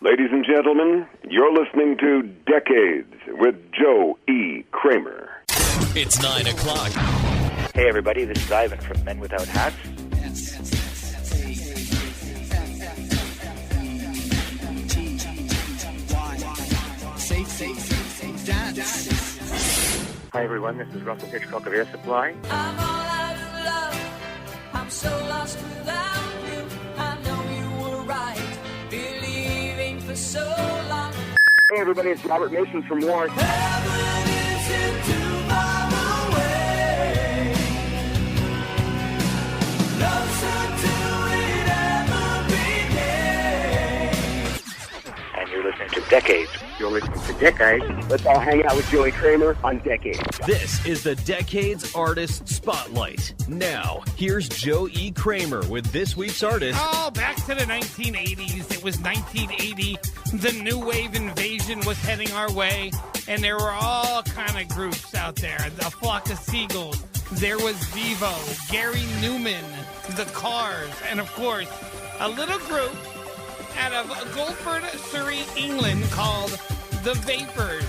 Ladies and gentlemen, you're listening to Decades with Joe E. Kramer. It's 9 o'clock. Hey everybody, this is Ivan from Men Without Hats. Hi everyone, this is Russell Hitchcock of Air Supply. I'm all out of love. I'm so lost without you. I know you were right, believing for so long. Hey everybody, it's Robert Mason from War. Heaven isn't too far away. Closer to it ever became. And you're listening to Decades. You're listening to Decades. Let's all hang out with Joey Kramer on Decades. This is the Decades Artist Spotlight. Now, here's Joe E. Kramer with this week's artist. Oh, back to the 1980s. It was 1980. The new wave invasion was heading our way, and there were all kind of groups out there. A Flock of Seagulls. There was Devo, Gary Newman, The Cars, and of course, a little group out of Guildford, Surrey, England called The Vapors.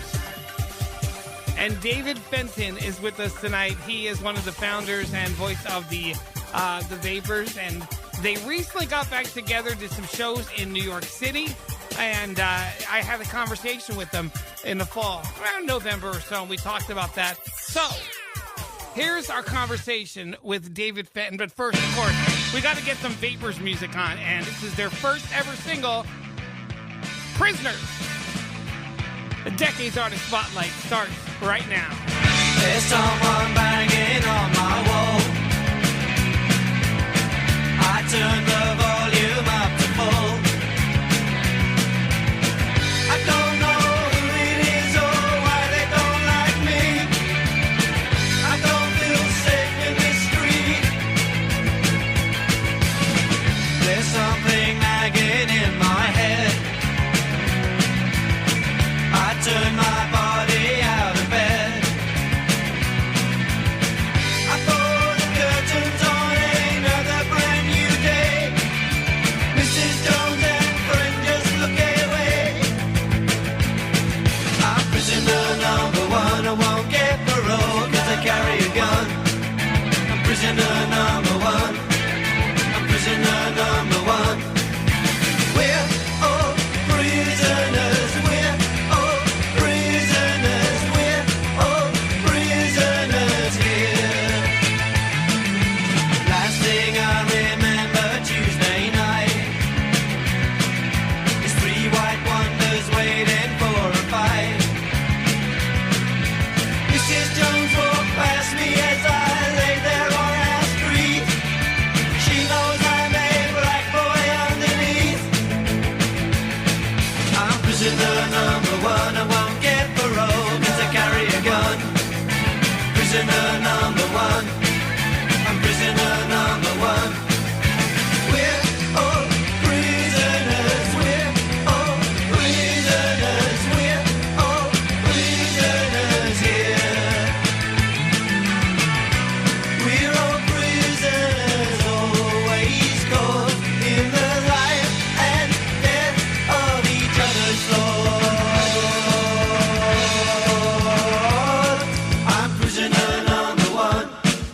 And David Fenton is with us tonight. He is one of the founders and voice of the Vapors, and they recently got back together, did some shows in New York City, and I had a conversation with them in the fall, around November or so, and we talked about that. So, here's our conversation with David Fenton, but first, of course, we got to get some Vapors music on, and this is their first ever single, Prisoners. The Decades Artist Spotlight starts right now. There's someone banging on my wall. I turn the volume up to full. I don't know who it is or why they don't like me. I don't feel safe in this street. There's something nagging in my head. I turn my body out of bed. I pull the curtains on another brand new day. Mrs. Jones and friend just look away. I'm prisoner number one. I won't get parole 'cause I carry a gun. I'm prisoner number one. I'm prisoner number one. We're all prisoners. We're all prisoners. We're all prisoners here. Last thing I remember Tuesday night is three white wonders waiting for a fight. Mrs. Jones walked past me as I lay there on our street. She knows I'm a black boy underneath. I'm prisoner number one. I won't get parole 'cause I carry a gun. Prisoner number one. I'm prisoner number one. We're all prisoners. We're all prisoners. We're all prisoners here. We're all prisoners, always caught in the life and death of each other's thoughts. I'm prisoner number one.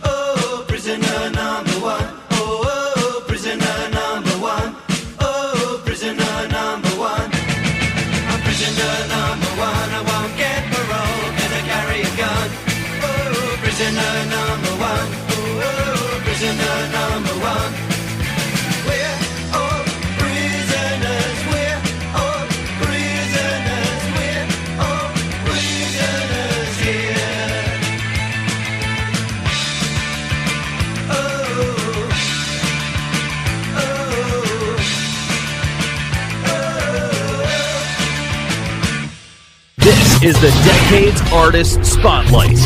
Oh, prisoner number one. Oh, prisoner number one. Oh, prisoner number one. I'm prisoner number one. I won't get parole 'cause I carry a gun. Oh, prisoner number one. Oh, prisoner number one. We're all prisoners. We're all prisoners. We're all prisoners here. Oh, This is the Decades Artist Spotlight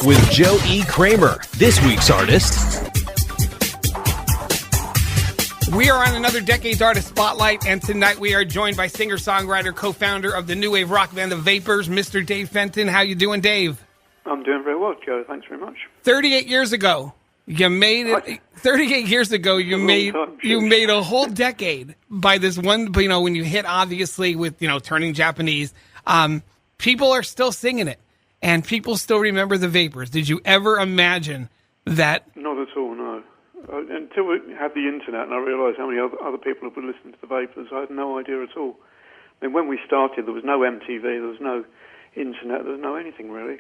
with Joe E. Kramer. This week's artist. We are on another Decades Artist Spotlight, and tonight we are joined by singer-songwriter, co-founder of the new wave rock band, The Vapors, Mr. Dave Fenton. How you doing, Dave? I'm doing very well, Joe. Thanks very much. 38 years ago, You made it 38 years ago. You made a whole decade by this one. You know, when you hit obviously with turning Japanese, people are still singing it, and people still remember the Vapors. Did you ever imagine that? Not at all. No. Until we had the internet, and I realised how many other people have been listening to the Vapors, I had no idea at all. I mean, when we started, there was no MTV, there was no internet, there was no anything really.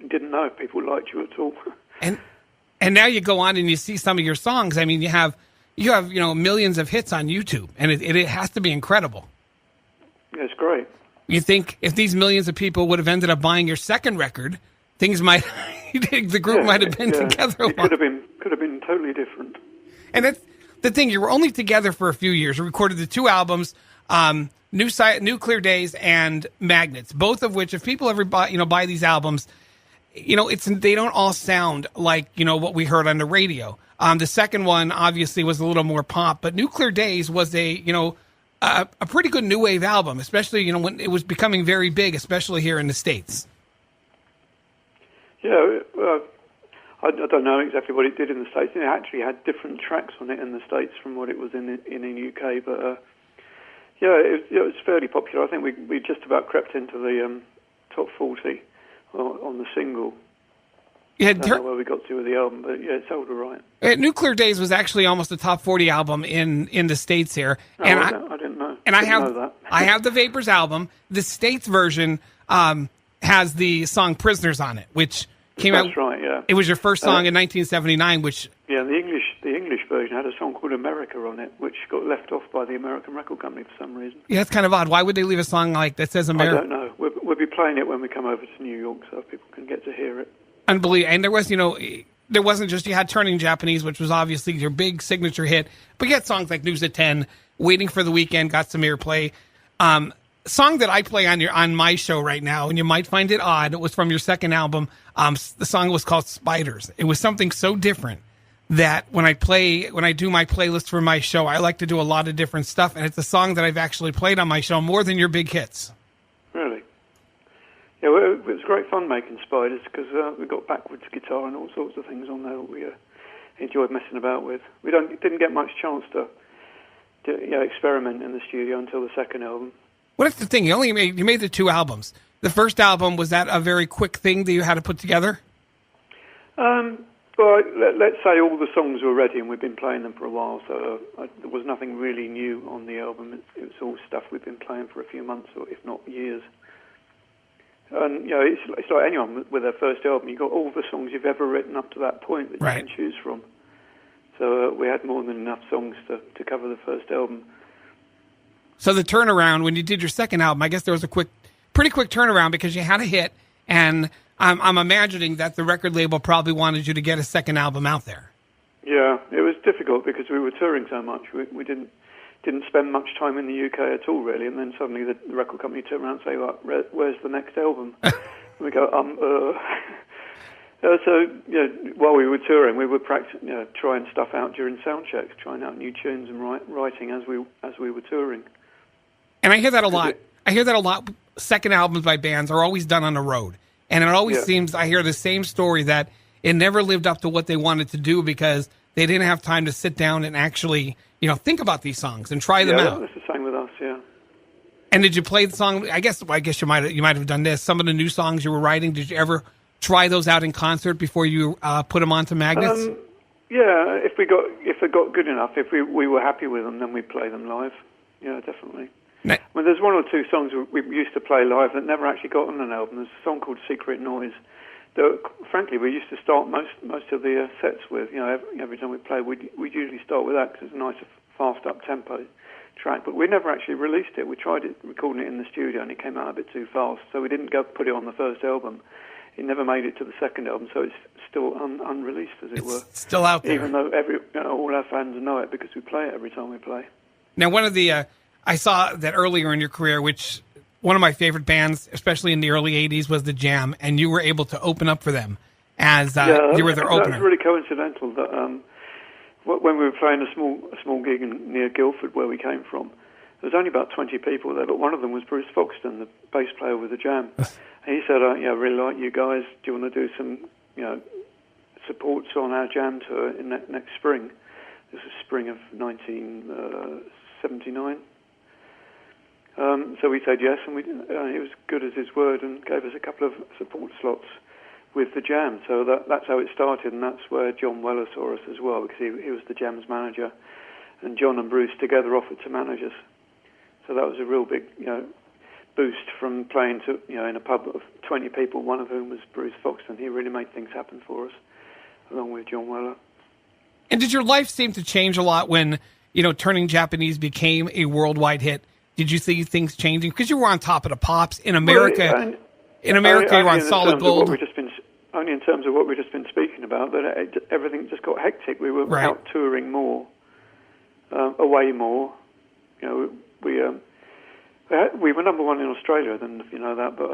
We didn't know if people liked you at all. And now you go on and you see some of your songs. I mean, you have millions of hits on YouTube, and it has to be incredible. Yeah, it's great. You think if these millions of people would have ended up buying your second record, things might the group might have been together. It could have been totally different. And that's the thing. You were only together for a few years. You recorded the 2 albums, Nuclear Days and Magnets, both of which, if people ever buy these albums, they don't all sound like, what we heard on the radio. The second one obviously was a little more pop, but Nuclear Days was a pretty good new wave album, especially, when it was becoming very big, especially here in the States. Yeah, I don't know exactly what it did in the States. It actually had different tracks on it in the States from what it was in the UK, but it was fairly popular. I think we just about crept into the top 40 on the single. Yeah, I don't know where we got to with the album, but it sold all right. Nuclear Days was actually almost a top 40 album in the States here. Oh, and I didn't know. And know that. I have the Vapors album. The States version has the song Prisoners on it, which came out. That's right, yeah. It was your first song in 1979, which... Yeah, the English version had a song called America on it, which got left off by the American record company for some reason. Yeah, it's kind of odd. Why would they leave a song like that says America? I don't know. We'll be playing it when we come over to New York so people can get to hear it. Unbelievable. And there was, there wasn't just, you had Turning Japanese, which was obviously your big signature hit, but you had songs like News at 10, Waiting for the Weekend, got some airplay. Song that I play on my show right now, and you might find it odd, it was from your second album. The song was called Spiders. It was something so different that when I do my playlist for my show, I like to do a lot of different stuff, and it's a song that I've actually played on my show more than your big hits. Really? Yeah, well, it was great fun making Spiders because we got backwards guitar and all sorts of things on there that we enjoyed messing about with. We didn't get much chance to experiment in the studio until the second album. What is the thing? You made the 2 albums. The first album, was that a very quick thing that you had to put together? Well, let's say all the songs were ready and we've been playing them for a while, so there was nothing really new on the album. It was all stuff we've been playing for a few months, or if not years. And, it's like anyone with their first album. You've got all the songs you've ever written up to that point that you can choose from. So we had more than enough songs to cover the first album. So the turnaround, when you did your second album, I guess there was a pretty quick turnaround because you had a hit, and I'm imagining that the record label probably wanted you to get a second album out there. Yeah, it was difficult because we were touring so much. We didn't spend much time in the UK at all, really, and then suddenly the record company turned around and say, well, where's the next album? And we go, So, while we were touring, we were practicing, trying stuff out during sound checks, trying out new tunes and writing as we were touring. And I hear that a lot. Second albums by bands are always done on the road. And it always seems, I hear the same story, that it never lived up to what they wanted to do because they didn't have time to sit down and actually, think about these songs and try them out. Yeah, that's the same with us, yeah. And did you play the song? I guess you might have done this. Some of the new songs you were writing, did you ever try those out in concert before you put them onto Magnets? Yeah, if they got good enough, if we were happy with them, then we'd play them live. Yeah, definitely. Well, there's 1 or 2 songs we used to play live that never actually got on an album. There's a song called Secret Noise that, frankly, we used to start most of the sets with. Every time we play, we'd usually start with that because it's a nice, fast up-tempo track. But we never actually released it. We tried recording it in the studio, and it came out a bit too fast, so we didn't put it on the first album. It never made it to the second album, so it's still unreleased, as it were. Still out there. Even though all our fans know it because we play it every time we play. Now, one of the... I saw that earlier in your career, which one of my favorite bands, especially in the early 80s, was The Jam, and you were able to open up for them as you were their opener. That was really coincidental that when we were playing a small gig near Guildford, where we came from, there was only about 20 people there, but one of them was Bruce Foxton, the bass player with The Jam. And he said, I really like you guys. Do you want to do some supports on our jam tour in next spring. This was spring of 1979. So we said yes, and he was good as his word and gave us a couple of support slots with the Jam. So that's how it started, and that's where John Weller saw us as well, because he was the Jam's manager, and John and Bruce together offered to manage us. So that was a real big, boost from playing to, in a pub of 20 people, one of whom was Bruce Foxton. He really made things happen for us, along with John Weller. And did your life seem to change a lot when, Turning Japanese became a worldwide hit? Did you see things changing? Because you were on Top of the Pops in America. Well, in America, you were on Solid Gold. Only in terms of what we've just been speaking about, that everything just got hectic. We were out touring more, away more. We were number one in Australia, I don't know if you know that, but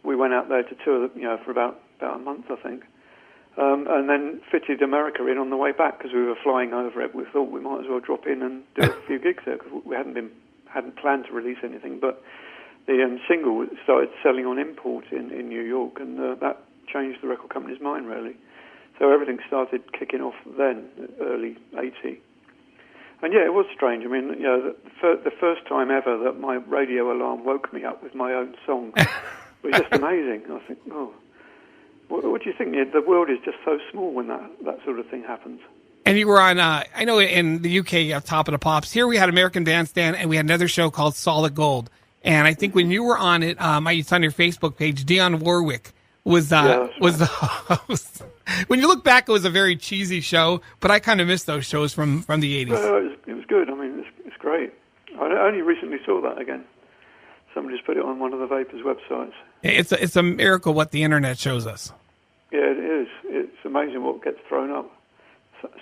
we went out there to tour, for about a month, I think. And then fitted America in on the way back because we were flying over it. We thought we might as well drop in and do a few gigs there because we hadn't planned to release anything. But the single started selling on import in New York, and that changed the record company's mind, really. So everything started kicking off then, early 80. And yeah, it was strange. I mean, the first time ever that my radio alarm woke me up with my own song was just amazing. I think, what do you think? The world is just so small when that sort of thing happens. And you were on, I know in the UK, you have Top of the Pops. Here we had American Bandstand, and we had another show called Solid Gold. And I think when you were on it, it's on your Facebook page, Dionne Warwick was the host. When you look back, it was a very cheesy show, but I kind of miss those shows from the 80s. It was good. I mean, it's great. I only recently saw that again. Somebody's put it on one of the Vapors websites. It's a miracle what the internet shows us. Yeah, it is. It's amazing what gets thrown up.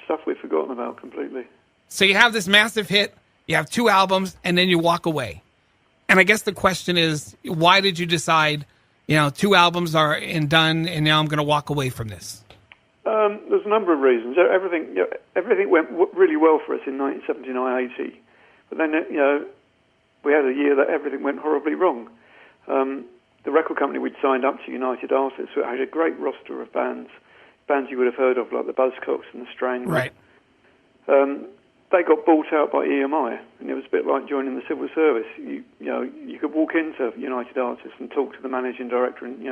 Stuff we've forgotten about completely. So you have this massive hit, you have 2 albums, and then you walk away. And I guess the question is, why did you decide, 2 albums are done, and now I'm going to walk away from this? There's a number of reasons. Everything went really well for us in 1979-80. But then, we had a year that everything went horribly wrong. The record company we'd signed up to, United Artists, had a great roster of bands you would have heard of, like the Buzzcocks and the Stranglers. Right. They got bought out by EMI, and it was a bit like joining the civil service. You could walk into United Artists and talk to the managing director and,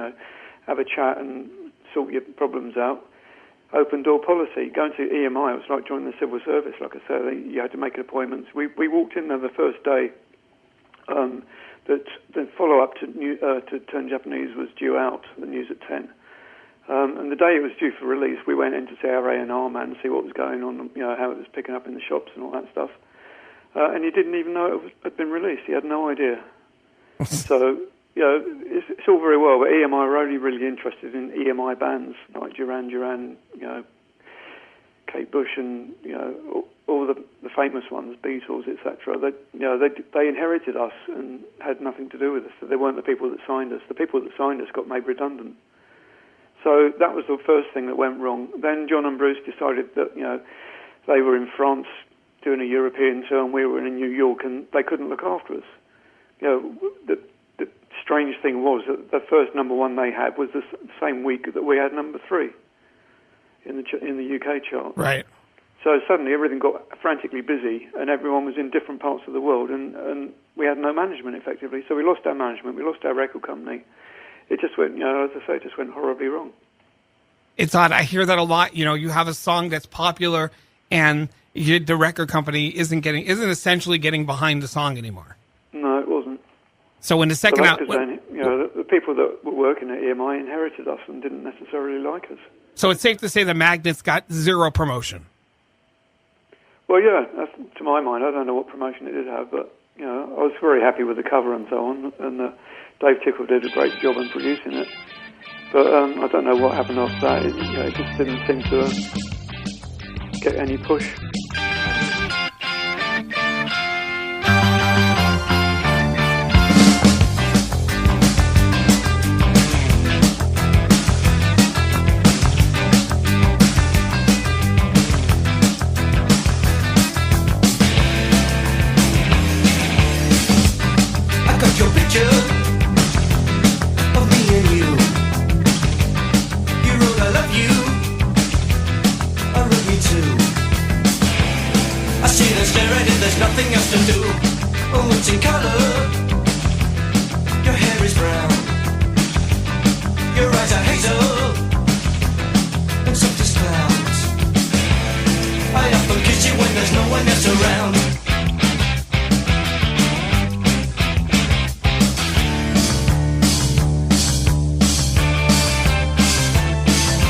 have a chat and sort your problems out. Open door policy. Going to EMI, it was like joining the civil service, like I said. You had to make appointments. We walked in there the first day. That the follow-up to Turn Japanese was due out, the news at 10. And the day it was due for release, we went in to see our A&R man and see what was going on, how it was picking up in the shops and all that stuff. And he didn't even know it had been released. He had no idea. So, it's all very well, but EMI were only really interested in EMI bands like Duran Duran, Kate Bush, and all the famous ones, Beatles, etc. They inherited us and had nothing to do with us. So they weren't the people that signed us. The people that signed us got made redundant. So that was the first thing that went wrong. Then John and Bruce decided that they were in France doing a European tour, and we were in New York, and they couldn't look after us. The strange thing was that the first number one they had was the same week that we had number 3 in the UK chart. Right. So suddenly everything got frantically busy, and everyone was in different parts of the world, and we had no management effectively. So we lost our management, we lost our record company. It just went, as I say, it just went horribly wrong. It's odd. I hear that a lot. You have a song that's popular, and the record company isn't essentially getting behind the song anymore. No, it wasn't. So when the second album, the people that were working at EMI inherited us and didn't necessarily like us. So it's safe to say the Magnets got 0 promotion. Well, yeah, to my mind, I don't know what promotion it did have, but I was very happy with the cover and so on, and Dave Tickle did a great job in producing it. But I don't know what happened after that. It just didn't seem to get any push. color. Your hair is brown. Your eyes are hazel and soft as clouds. I often kiss you when there's no one else around.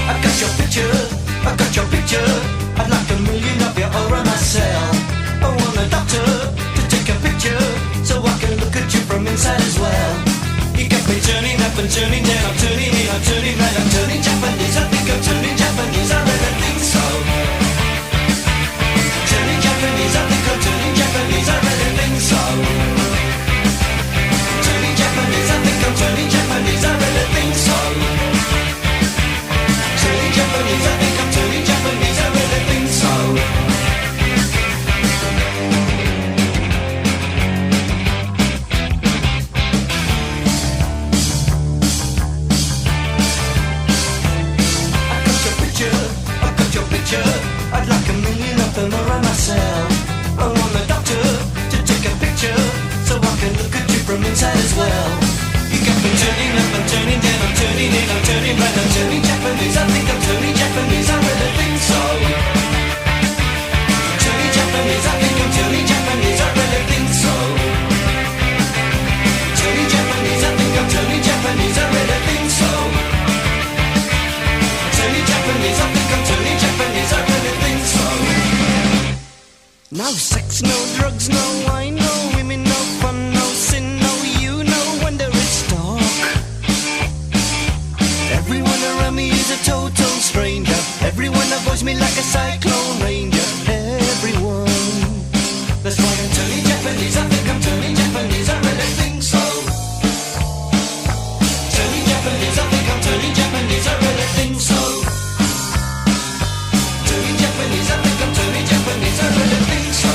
I got your picture. I'd like a million of you all around myself. I want a doctor to take a picture so I can look at you from inside as well. You got me turning up and turning down. I'm turning in, I'm turning right. I'm turning Japanese. I think I'm turning Japanese. I really think so. Turning Japanese. I think I'm turning Japanese. I really think so. Turning Japanese. I think I'm turning Japanese. I really think so. Turning Japanese, I think I'm turning Japanese, I really think so. I got your picture, I'd like a million of them around myself. I want the doctor to take a picture so I can look at you from inside as well. You got me turning up, I'm turning down, I'm turning in, I'm turning right, I'm turning Japanese. I think I'm turning Japanese, I really think so. Turning Japanese, I think I'm turning Japanese, I really think so. Turning Japanese, I think I'm turning Japanese, I really think so. Turning Japanese, I think I'm turning Japanese, I really think so. No sex, no drugs, no wine, no women, no fun, no sin, no you, no wonder it's dark. Everyone around me is a total stranger. Everyone avoids me like a cyclone ranger. Everyone. That's why I'm turning Japanese. I think I'm turning Japanese. I really think so. Turning Japanese. I think I'm turning Japanese. I really think so. Turning Japanese. I think I'm turning Japanese. I really think so.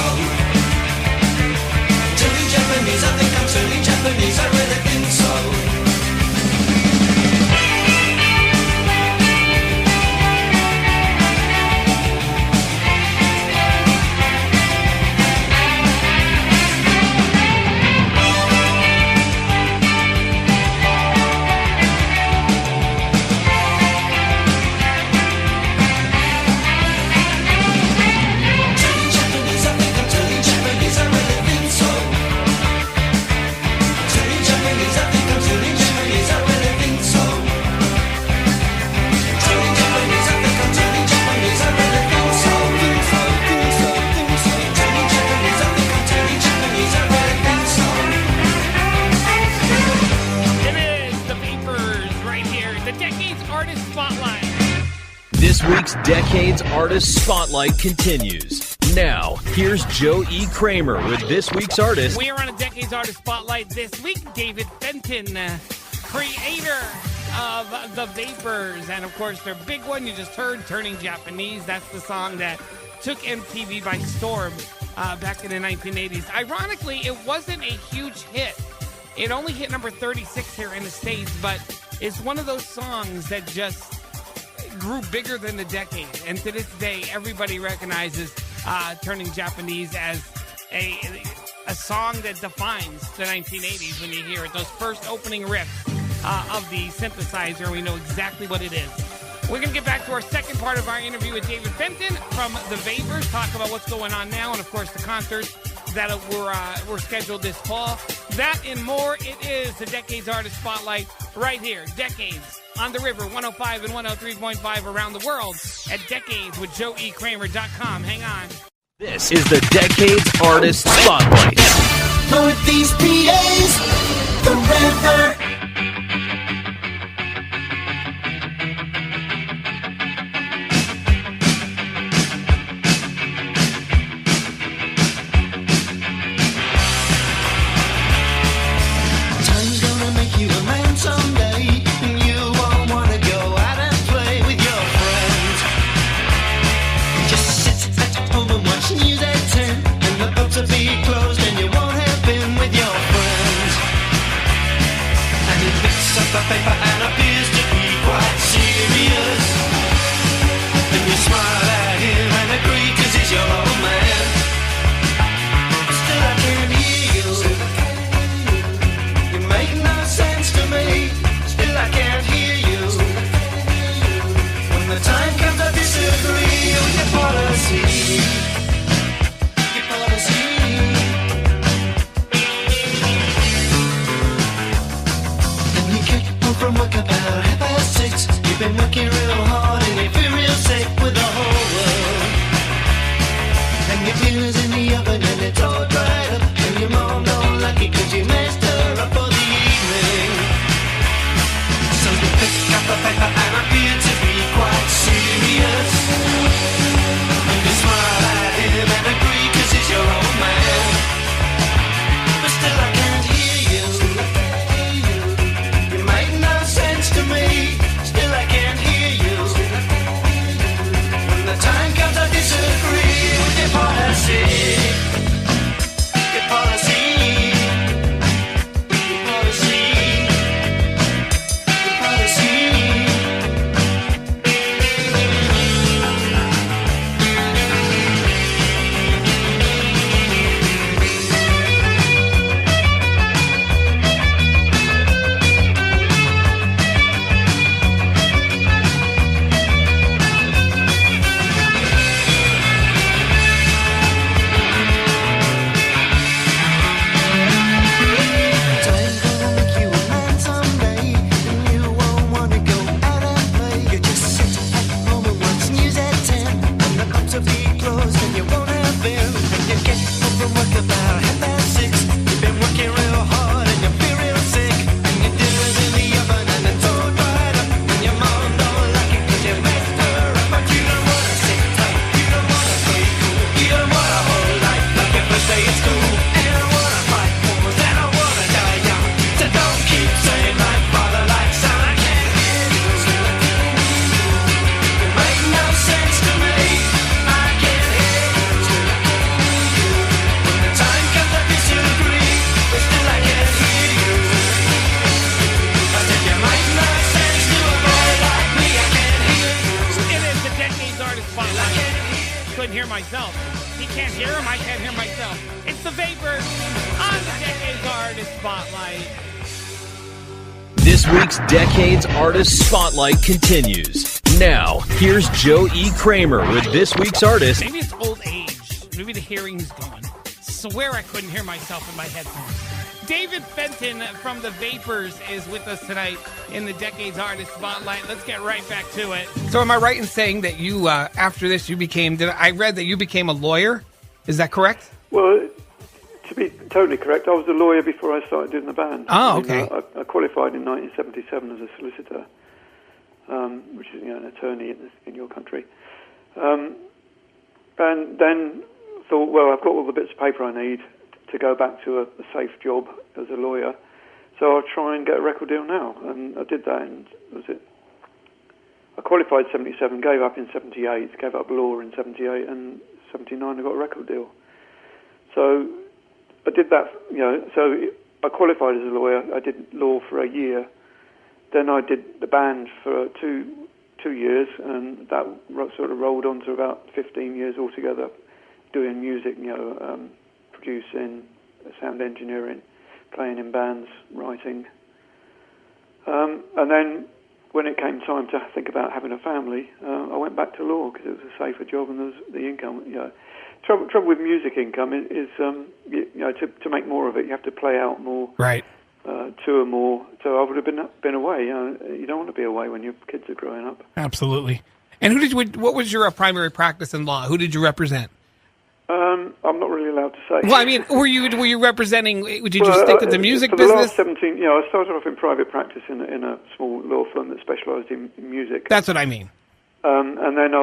Turning Japanese. I think I'm turning Japanese. I really think so. This week's Decades Artist Spotlight continues. Now, here's Joe E. Kramer with this week's artist. We are on a Decades Artist Spotlight this week. David Fenton, creator of The Vapors. And, of course, their big one you just heard, Turning Japanese. That's the song that took MTV by storm back in the 1980s. Ironically, it wasn't a huge hit. It only hit number 36 here in the States, but it's one of those songs that just grew bigger than the decade. And to this day, everybody recognizes Turning Japanese as a song that defines the 1980s when you hear it. Those first opening riffs of the synthesizer, we know exactly what it is. We're going to get back to our second part of our interview with David Fenton from The Vapors, talk about what's going on now, and of course the concerts that were scheduled this fall. That and more. It is the Decades Artist Spotlight right here. Decades on the River, 105 and 103.5 around the world at decadeswithjoekramer.com. Hang on. This is the Decades Artist Spotlight. Northeast PA's The River. To be closed and you won't myself. He can't hear him, I can't hear myself. It's the Vapors on the Decades Artist Spotlight. This week's Decades Artist Spotlight continues. Now, here's Joe E. Kramer with this week's artist. Maybe it's old age. Maybe the hearing's gone. Swear I couldn't hear myself in my headphones. David Fenton from the Vapors is with us tonight in the Decades Artist Spotlight. Let's get right back to it. So am I right in saying that you, after this, I read that you became a lawyer? Is that correct? Well, to be totally correct, I was a lawyer before I started doing the band. Oh, okay. I qualified in 1977 as a solicitor, which is an attorney in your country. And then thought, well, I've got all the bits of paper I need to go back to a safe job as a lawyer, so I'll try and get a record deal now. And I did that, and I qualified 77, gave up in 78, gave up law in 78, and 79 I got a record deal. So I did that, so I qualified as a lawyer, I did law for a year, then I did the band for two years, and that sort of rolled on to about 15 years altogether, doing music, producing, sound engineering, playing in bands, writing. And then when it came time to think about having a family, I went back to law because it was a safer job and there was the income. Trouble with music income is to make more of it, you have to play out more, right? Tour more. So I would have been away. You don't want to be away when your kids are growing up. Absolutely. And what was your primary practice in law? Who did you represent? I'm not really allowed to say. Well, I mean, were you representing? Did you stick to the music for business? The last 17, I started off in private practice in a small law firm that specialised in music. That's what I mean. And then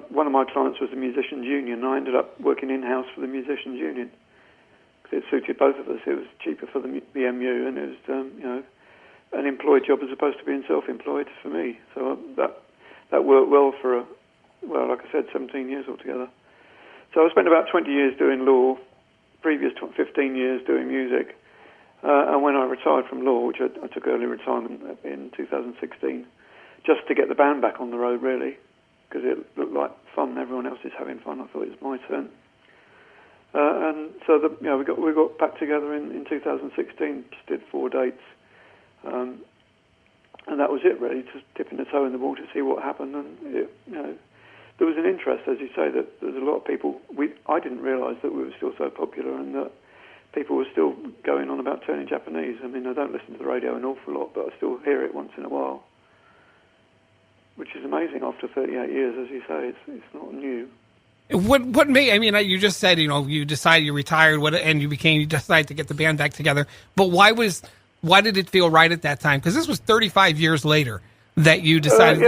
one of my clients was the Musicians Union. I ended up working in-house for the Musicians Union because it suited both of us. It was cheaper for the MU, and it was an employed job as opposed to being self-employed for me. So that worked well for like I said, 17 years altogether. So I spent about 20 years doing law, previous 15 years doing music, and when I retired from law, which I took early retirement in 2016, just to get the band back on the road, really, because it looked like fun. Everyone else is having fun. I thought it was my turn, and so we got back together in 2016. Just did 4 dates, and that was it, really. Just dipping a toe in the water to see what happened, and there was an interest, as you say, that there's a lot of people. I didn't realise that we were still so popular and that people were still going on about turning Japanese. I mean, I don't listen to the radio an awful lot, but I still hear it once in a while, which is amazing after 38 years, as you say. It's not new. What made? I mean, you just said you decided you retired, and you decided to get the band back together. But why did it feel right at that time? Because this was 35 years later that you decided.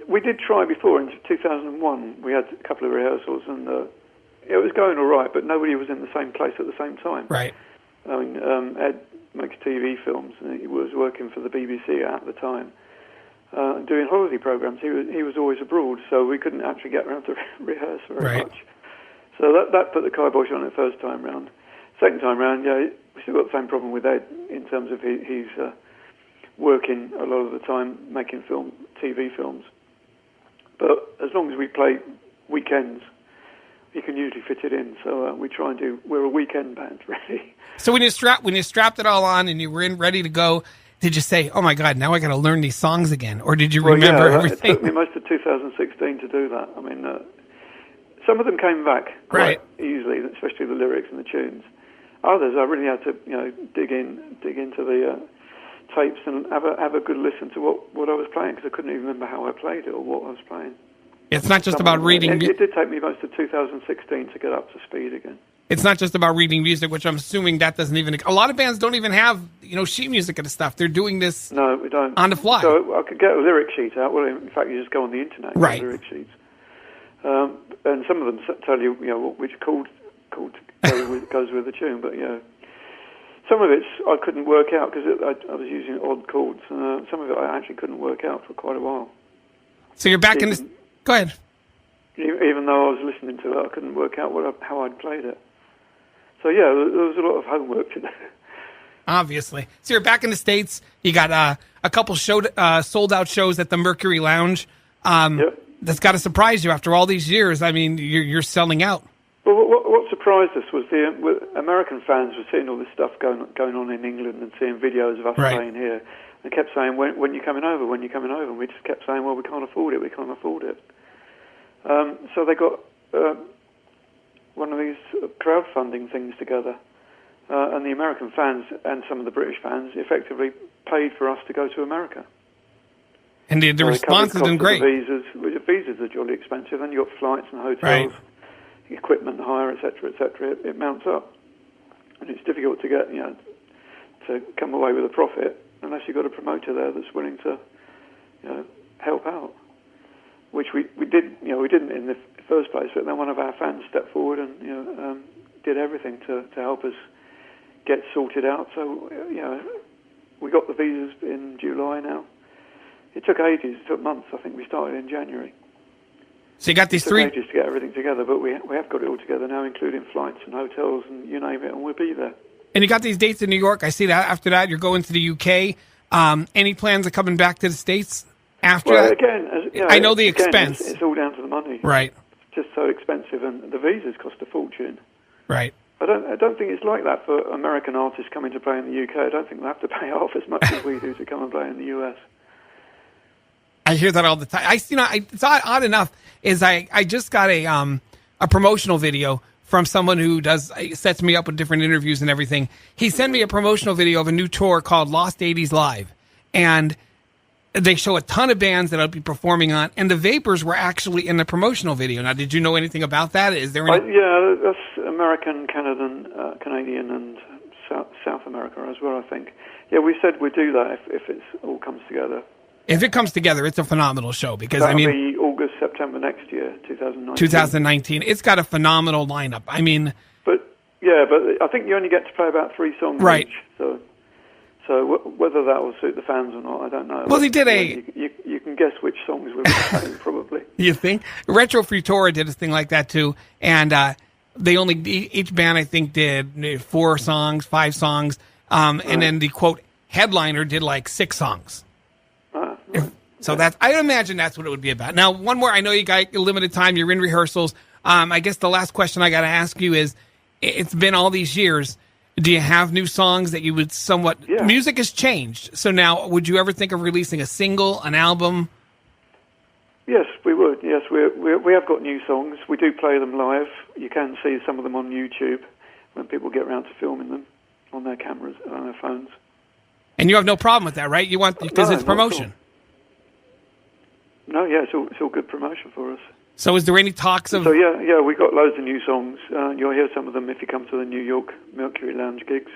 We did try before in 2001. We had a couple of rehearsals, and it was going all right, but nobody was in the same place at the same time. Right. I mean, Ed makes TV films, and he was working for the BBC at the time, doing holiday programs. He was always abroad, so we couldn't actually get around to rehearse very much. So that put the kibosh on it first time round. Second time round, we still got the same problem with Ed in terms of he's working a lot of the time making TV films. But as long as we play weekends, you can usually fit it in. So we try and we're a weekend band, really. So when you strapped it all on and you were ready to go, did you say, "Oh my God, now I got to learn these songs again," or did you remember everything? It took me most of 2016 to do that. I mean, some of them came back quite easily, especially the lyrics and the tunes. Others, I really had to, dig into the tapes and have a good listen to what I was playing, because I couldn't even remember how I played it or what I was playing. It's not just about reading. It did take me most of 2016 to get up to speed again. It's not just about reading music, which I'm assuming that doesn't even. A lot of bands don't even have sheet music and stuff. They're doing this. No, we don't. On the fly. So I could get a lyric sheet out. Well, in fact, you just go on the internet and get lyric sheets. And some of them tell you, which chord goes with the tune, but some of it I couldn't work out because I was using odd chords. Some of it I actually couldn't work out for quite a while. So you're back in this. Go ahead. Even though I was listening to it, I couldn't work out how I'd played it. So there was a lot of homework to do. Obviously. So you're back in the States. You got a couple sold out shows at the Mercury Lounge. Yep. that's got to surprise you after all these years. I mean, you're selling out. Well, what surprised us was the American fans were seeing all this stuff going on in England and seeing videos of us playing here, and kept saying, when you coming over, when you coming over? And we just kept saying, well, we can't afford it, we can't afford it. So they got one of these crowdfunding things together, and the American fans and some of the British fans effectively paid for us to go to America. And the response has been great. Visas are jolly expensive, and you got flights and hotels, equipment hire, etc., etc. It mounts up, and it's difficult to get, to come away with a profit unless you've got a promoter there that's willing to, help out. Which we did, we didn't in the first place, but then one of our fans stepped forward and did everything to help us get sorted out. So we got the visas in July now. It took ages, it took months. I think we started in January. So you got these three... It took ages to get everything together, but we have got it all together now, including flights and hotels and you name it, and we'll be there. And you got these dates in New York. I see that after that you're going to the UK. Any plans of coming back to the States after that? Again, I know the expense. It's all down to the money. Right. It's just so expensive, and the visas cost a fortune. Right. I don't think it's like that for American artists coming to play in the UK. I don't think they have to pay half as much as we do to come and play in the US. I hear that all the time. It's odd enough is I just got a promotional video from someone who sets me up with different interviews and everything. He sent me a promotional video of a new tour called Lost 80s Live, and they show a ton of bands that I'll be performing on, and the Vapors were actually in the promotional video. Now, did you know anything about that? Is there any... yeah, that's American, Canadian, and South America as well, I think. Yeah, we said we'd do that if it all comes together. If it comes together, it's a phenomenal show because That'll be August, September next year, 2019. 2019. It's got a phenomenal lineup. I mean, but I think you only get to play about 3 songs right. each. So whether that will suit the fans or not, I don't know. Well, they did you can guess which songs we'll be playing probably. You think Retro Futura did a thing like that too, and they only each band I think did 4 songs, 5 songs, and then the quote headliner did like 6 songs. So I imagine that's what it would be about. Now, one more. I know you got limited time. You're in rehearsals. I guess the last question I got to ask you is, it's been all these years. Do you have new songs that you would somewhat... Yeah. Music has changed. So now, would you ever think of releasing a single, an album? Yes, we would. Yes, we have got new songs. We do play them live. You can see some of them on YouTube when people get around to filming them on their cameras, on their phones. And you have no problem with that, right? You want... Because it's promotion. No, yeah, it's all good promotion for us. So is there any talks of... So, yeah, we got loads of new songs. You'll hear some of them if you come to the New York Mercury Lounge gigs.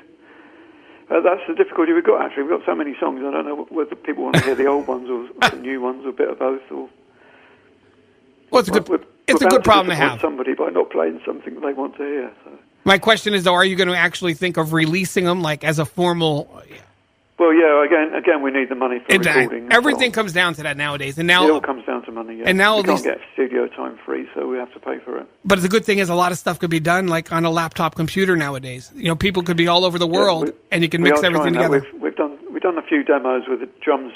That's the difficulty we've got, actually. We've got so many songs, I don't know whether people want to hear the old ones or the new ones or a bit of both. Or... Well, it's a good problem to have. Somebody by not playing something they want to hear. So. My question is, though, are you going to actually think of releasing them like as a formal... Well, yeah. Again, we need the money for recording. Everything comes down to that nowadays, and now it all comes down to money. Yeah. And now we can't get studio time free, so we have to pay for it. But the good thing is, a lot of stuff could be done like on a laptop computer nowadays. People could be all over the world, and you can mix everything together. We've done a few demos with the drums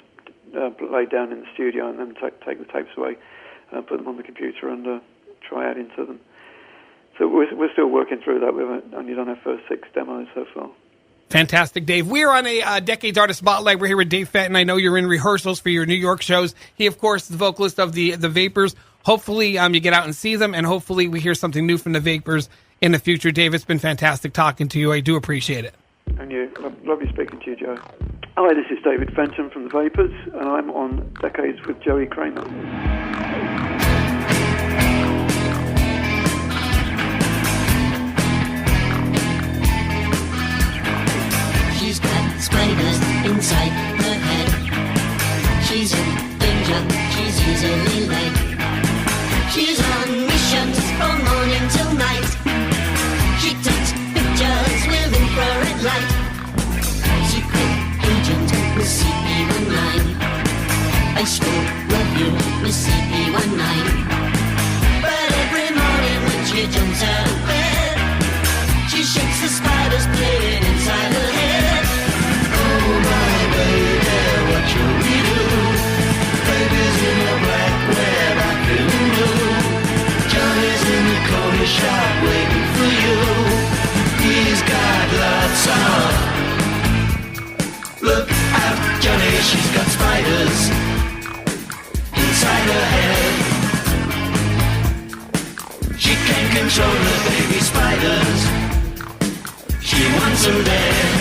laid down in the studio, and then take the tapes away, put them on the computer, and try adding to them. So we're still working through that. We've only done our first 6 demos so far. Fantastic, Dave. We're on a Decades Artist Spotlight. We're here with Dave Fenton. I know you're in rehearsals for your New York shows. He, of course, is the vocalist of the Vapors. Hopefully, you get out and see them, and hopefully we hear something new from the Vapors in the future. Dave, it's been fantastic talking to you. I do appreciate it. And you. Lovely speaking to you, Joe. Hi, this is David Fenton from the Vapors, and I'm on Decades with Joey Kramer. She's got spiders inside her head. She's in danger, she's easily led. She's on missions from morning till night. She takes pictures with infrared light. Secret agent with CP19. I still love you with CP19. But every morning when she jumps out of bed, she shakes the spiders playing inside her head. Oh my baby, what shall we do? Baby's in a black web, I can spiders inside her head. She can't control her baby spiders. She wants them dead.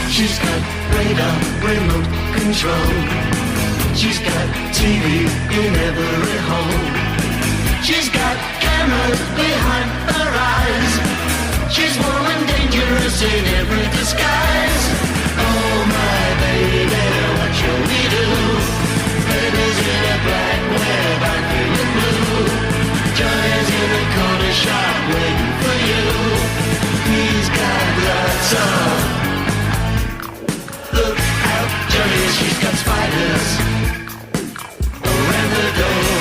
She's got radar, remote control. She's got TV in every home. She's got cameras behind her eyes. She's warm and dangerous in every disguise. Oh my baby, what shall we do? Baby's in a black web, I'm feeling blue. Johnny's in the corner shop waiting for you. He's got lots of... Look out, Johnny, she's got spiders around the door.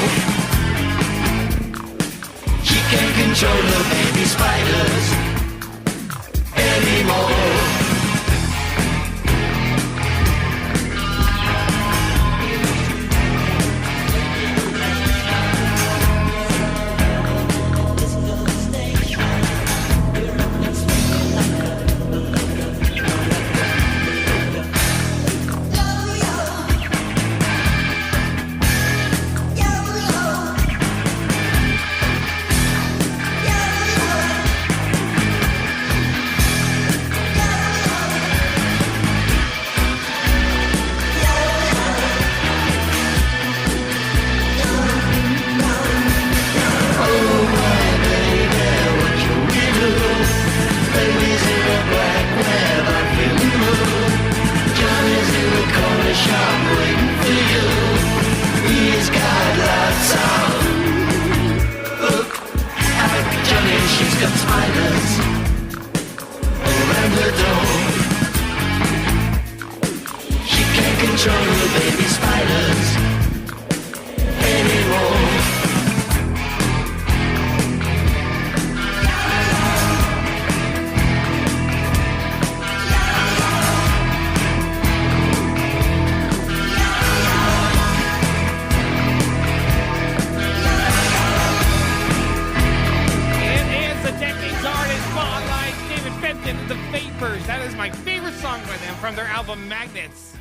She can't control her baby spiders anymore.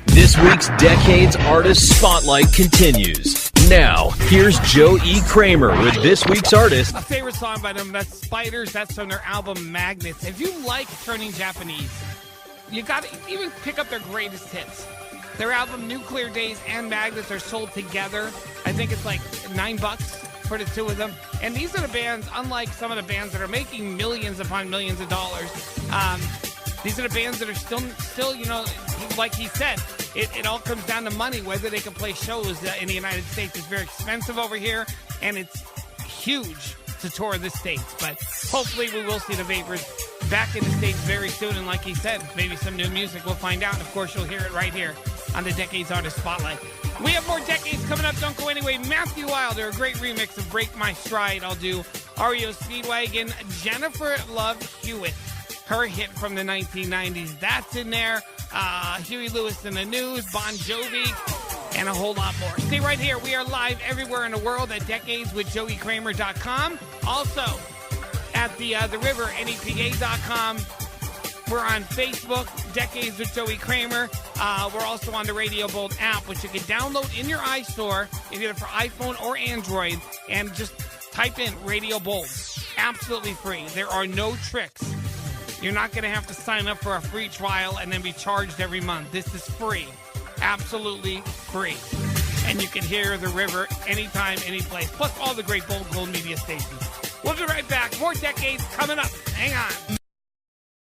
This week's Decades Artist Spotlight continues. Now, here's Joe E. Kramer with this week's artist. A favorite song by them, that's Spiders. That's from their album Magnets. If you like turning Japanese, you got to even pick up their greatest hits. Their album Nuclear Days and Magnets are sold together. I think it's like $9 for the two of them. And these are the bands, unlike some of the bands that are making millions upon millions of dollars, these are the bands that are still, you know, like he said, it all comes down to money, whether they can play shows in the United States. It's very expensive over here, and it's huge to tour the States. But hopefully we will see the Vapors back in the States very soon. And like he said, maybe some new music. We'll find out. And of course, you'll hear it right here on the Decades Artist Spotlight. We have more Decades coming up. Don't go anyway. Matthew Wilder, a great remix of Break My Stride. I'll do REO Speedwagon. Jennifer Love Hewitt, her hit from the 1990s. That's in there. Huey Lewis in the News, Bon Jovi, and a whole lot more. Stay right here. We are live everywhere in the world at decadeswithjoeykramer.com. Also at the River, NEPA.com. We're on Facebook, Decades with Joey Kramer. We're also on the Radio Bold app, which you can download in your iStore, either for iPhone or Android, and just type in Radio Bold. Absolutely free. There are no tricks. You're not going to have to sign up for a free trial and then be charged every month. This is free. Absolutely free. And you can hear the River anytime, any place. Plus all the great Bold Gold media stations. We'll be right back. More Decades coming up. Hang on.